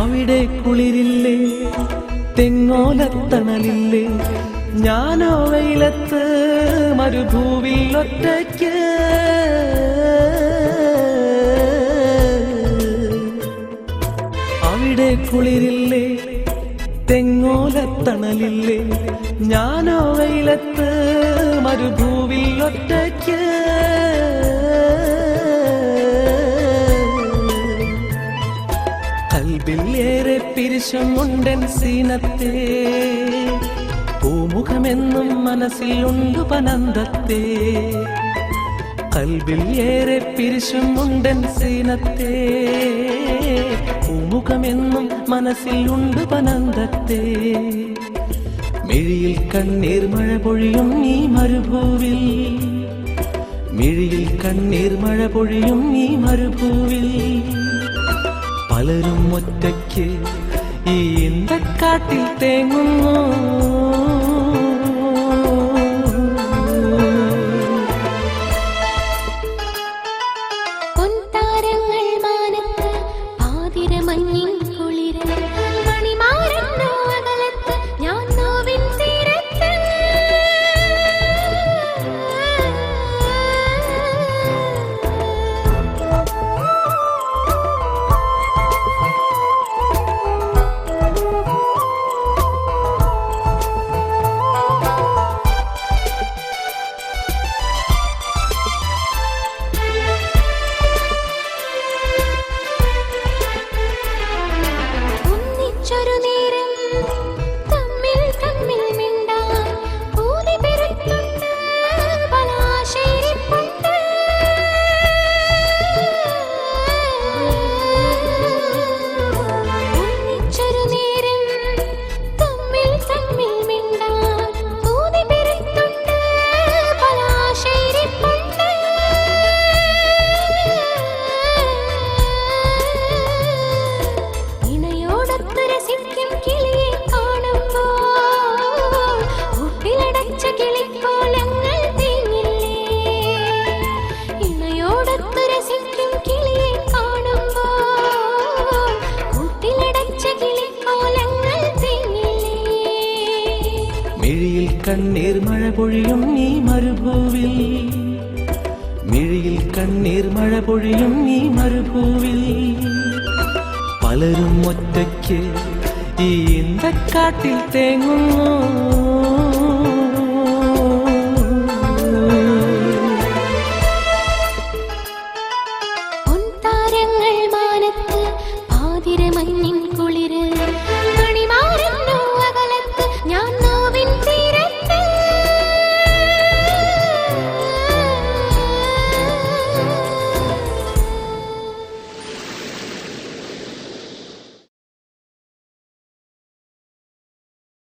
അവിടെ കുളിരില്ലേ, തെങ്ങോലത്തണലില്ലേ, ഞാനോ വെയിലത്ത് മരുഭൂവിൽ ഒറ്റയ്ക്ക്. അവിടെ കുളിരില്ലേ, തെങ്ങോലത്തണലില്ലേ, ഞാനോ വെയിലത്ത് മരുഭൂവിൽ ഒറ്റയ്ക്ക്. കൽബിലേറെ പിരിശമുണ്ടൻ സീനത്തെ, പൂമുഖമെന്നും മനസ്സിലുണ്ട് പനന്തത്തെ. കൽബിലേറെ പിരിശമുണ്ടൻ സീനത്തെ, പൂമുഖമെന്നും മനസ്സിലുണ്ട് പനന്തത്തെ. മിഴിയിൽ കണ്ണീർ മഴ പൊഴിയും ഈ മരുഭൂവിൽ, മിഴിയിൽ കണ്ണീർ മഴ പൊഴിയും ഈ മരുഭൂവിൽ. പലരും ഒറ്റയ്ക്ക് ഈ ഇന്തക്കാട്ടിൽ തേങ്ങുന്നു. മിഴിയിൽ കണ്ണീർ മഴ പൊഴിയും ഈ മരുഭൂവിൽ, മിഴിയിൽ കണ്ണീർ മഴ പൊഴിയും ഈ മരുഭൂവിൽ. പലരും ഒറ്റയ്ക്ക് ഈ ഇന്തക്കാട്ടിൽ തേങ്ങുന്നു. പൊൻതാരങ്ങൾ മാനത്ത് പാതിരമഞ്ഞിൻ കുളിർ